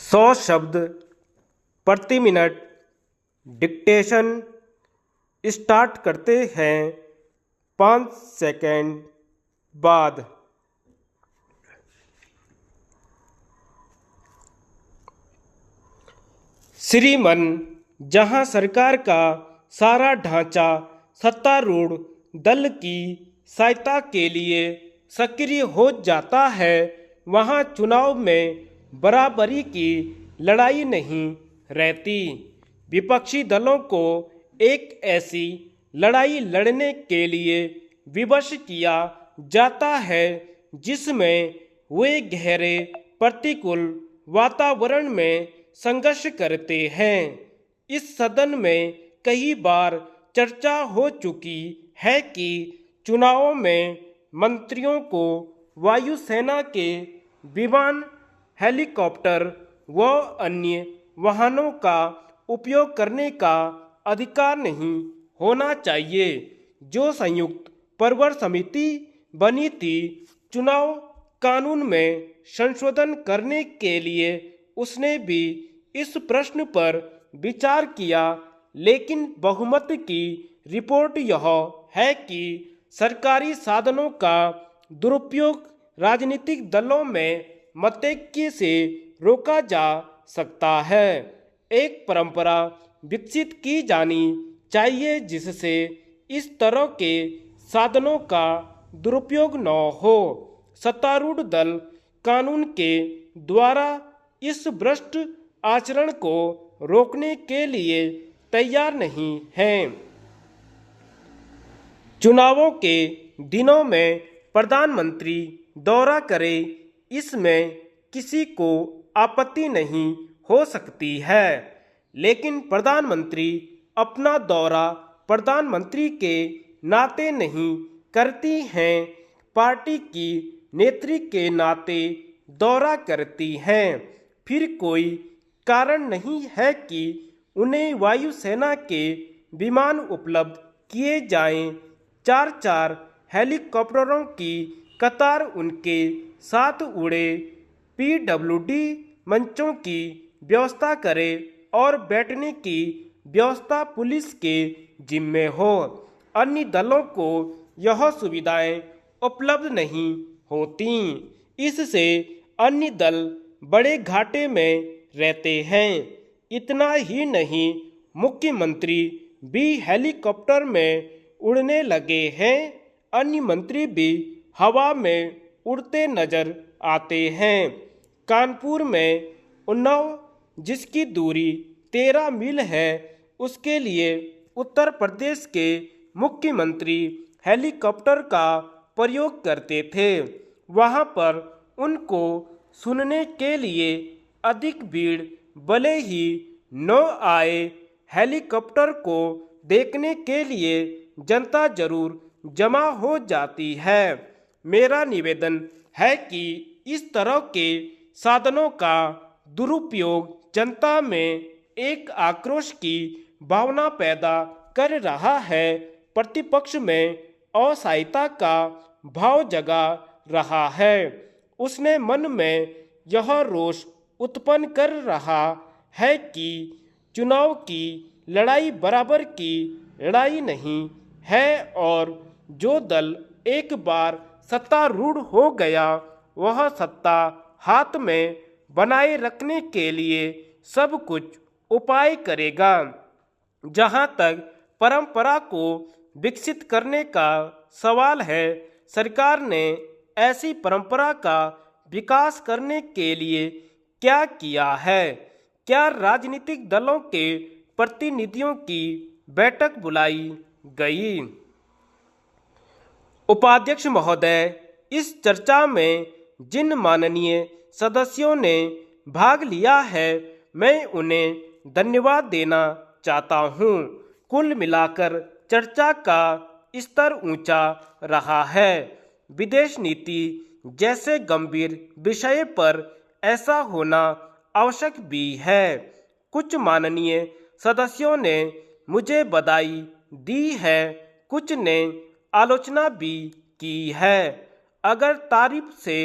100 शब्द प्रति minute dictation start करते हैं 5 सेकंड बाद। श्रीमान, जहां सरकार का सारा ढांचा सत्तारूढ़ दल की सहायता के लिए सक्रिय हो जाता है, वहां चुनाव में बराबरी की लड़ाई नहीं रहती। विपक्षी दलों को एक ऐसी लड़ाई लड़ने के लिए विवश किया जाता है जिसमें वे गहरे प्रतिकूल वातावरण में संघर्ष करते हैं। इस सदन में कई बार चर्चा हो चुकी है कि चुनावों में मंत्रियों को वायुसेना के विमान, हेलीकॉप्टर व अन्य वाहनों का उपयोग करने का अधिकार नहीं होना चाहिए। जो संयुक्त पर्व समिति बनी थी, चुनाव कानून में संशोधन करने के लिए उसने भी इस प्रश्न पर विचार किया, लेकिन बहुमत की रिपोर्ट यह है कि सरकारी साधनों का दुरुपयोग राजनीतिक दलों में मतैक्य से रोका जा सकता है। एक परंपरा विकसित की जानी चाहिए जिससे इस तरह के साधनों का दुरुपयोग न हो। सत्तारूढ़ दल कानून के द्वारा इस भ्रष्ट आचरण को रोकने के लिए तैयार नहीं है। चुनावों के दिनों में प्रधानमंत्री दौरा करे, इसमें किसी को आपत्ति नहीं हो सकती है, लेकिन प्रधानमंत्री अपना दौरा प्रधानमंत्री के नाते नहीं करती हैं, पार्टी की नेत्री के नाते दौरा करती हैं। फिर कोई कारण नहीं है कि उन्हें वायुसेना के विमान उपलब्ध किए जाएं। 4-4 हेलीकॉप्टरों की कतार उनके साथ उड़े, पीडब्ल्यूडी मंचों की व्यवस्था करे और बैठने की व्यवस्था पुलिस के जिम्मे हो। अन्य दलों को यह सुविधाएं उपलब्ध नहीं होती, इससे अन्य दल बड़े घाटे में रहते हैं। इतना ही नहीं, मुख्यमंत्री भी हेलीकॉप्टर में उड़ने लगे हैं। अन्य मंत्री भी हवा में उड़ते नजर आते हैं। कानपुर में उन्नाव, जिसकी दूरी 13 मील है, उसके लिए उत्तर प्रदेश के मुख्यमंत्री हेलीकॉप्टर का प्रयोग करते थे। वहां पर उनको सुनने के लिए अधिक भीड़ भले ही न आए, हेलीकॉप्टर को देखने के लिए जनता जरूर जमा हो जाती है। मेरा निवेदन है कि इस तरह के साधनों का दुरुपयोग जनता में एक आक्रोश की भावना पैदा कर रहा है, प्रतिपक्ष में असहायता का भाव जगा रहा है। उसने मन में यह रोष उत्पन्न कर रहा है कि चुनाव की लड़ाई बराबर की लड़ाई नहीं है और जो दल एक बार सत्तारूढ़ हो गया, वह सत्ता हाथ में बनाए रखने के लिए सब कुछ उपाय करेगा। जहां तक परंपरा को विकसित करने का सवाल है, सरकार ने ऐसी परंपरा का विकास करने के लिए क्या किया है? क्या राजनीतिक दलों के प्रतिनिधियों की बैठक बुलाई गई? उपाध्यक्ष महोदय, इस चर्चा में जिन माननीय सदस्यों ने भाग लिया है, मैं उन्हें धन्यवाद देना चाहता हूं। कुल मिलाकर चर्चा का स्तर ऊंचा रहा है। विदेश नीति जैसे गंभीर विषय पर ऐसा होना आवश्यक भी है। कुछ माननीय सदस्यों ने मुझे बधाई दी है, कुछ ने आलोचना भी की है। अगर तारीफ से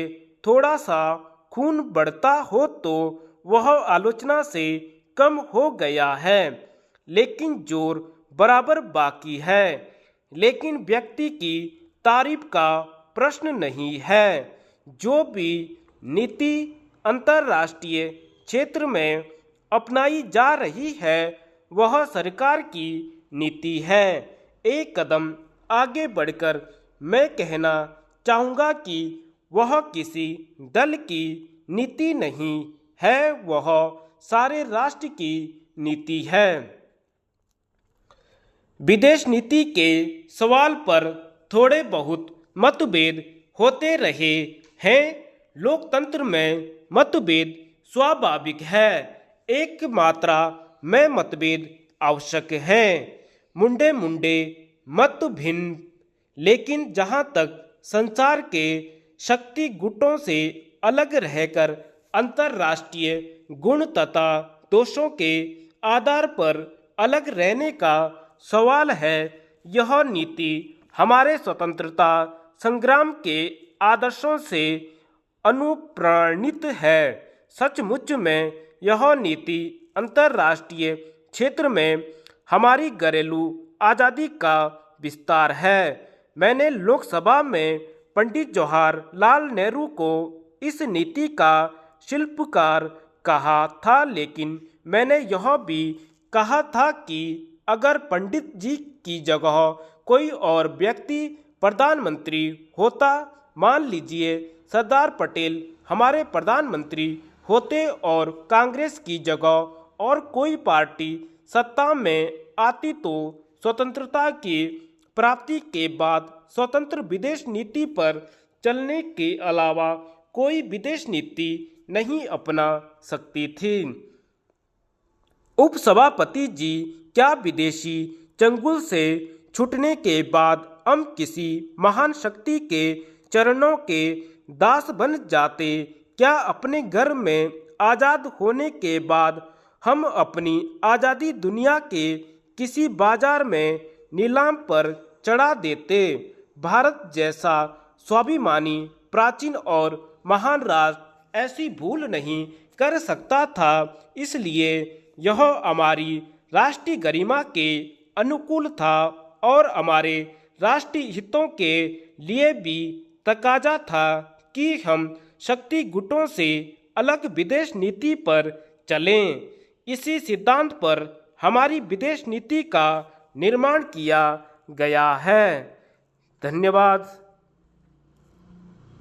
थोड़ा सा खून बढ़ता हो तो वह आलोचना से कम हो गया है, लेकिन जोर बराबर बाकी है। लेकिन व्यक्ति की तारीफ का प्रश्न नहीं है। जो भी नीति अंतर्राष्ट्रीय क्षेत्र में अपनाई जा रही है वह सरकार की नीति है। एक कदम आगे बढ़कर मैं कहना चाहूँगा कि वह किसी दल की नीति नहीं है, वह सारे राष्ट्र की नीति है। विदेश नीति के सवाल पर थोड़े बहुत मतभेद होते रहे हैं। लोकतंत्र में मतभेद स्वाभाविक है। एक मात्रा में मतभेद आवश्यक है। मुंडे मुंडे मत भिन्न, लेकिन जहाँ तक संसार के शक्ति गुटों से अलग रहकर अंतर्राष्ट्रीय गुण तथा दोषों के आधार पर अलग रहने का सवाल है, यह नीति हमारे स्वतंत्रता संग्राम के आदर्शों से अनुप्राणित है। सचमुच में यह नीति अंतर्राष्ट्रीय क्षेत्र में हमारी घरेलू आज़ादी का विस्तार है। मैंने लोकसभा में पंडित जवाहरलाल नेहरू को इस नीति का शिल्पकार कहा था, लेकिन मैंने यह भी कहा था कि अगर पंडित जी की जगह कोई और व्यक्ति प्रधानमंत्री होता, मान लीजिए सरदार पटेल हमारे प्रधानमंत्री होते और कांग्रेस की जगह और कोई पार्टी सत्ता में आती, तो स्वतंत्रता की प्राप्ति के बाद स्वतंत्र विदेश नीति पर चलने के अलावा कोई विदेश नीति नहीं अपना सकती थी। उपसभापति जी, क्या विदेशी चंगुल से छूटने के बाद हम किसी महान शक्ति के चरणों के दास बन जाते? क्या अपने घर में आज़ाद होने के बाद हम अपनी आज़ादी दुनिया के किसी बाजार में नीलाम पर चढ़ा देते? भारत जैसा स्वाभिमानी प्राचीन और महान राष्ट्र ऐसी भूल नहीं कर सकता था। इसलिए यह हमारी राष्ट्रीय गरिमा के अनुकूल था और हमारे राष्ट्रीय हितों के लिए भी तकाजा था कि हम शक्ति गुटों से अलग विदेश नीति पर चलें। इसी सिद्धांत पर हमारी विदेश नीति का निर्माण किया गया है। धन्यवाद।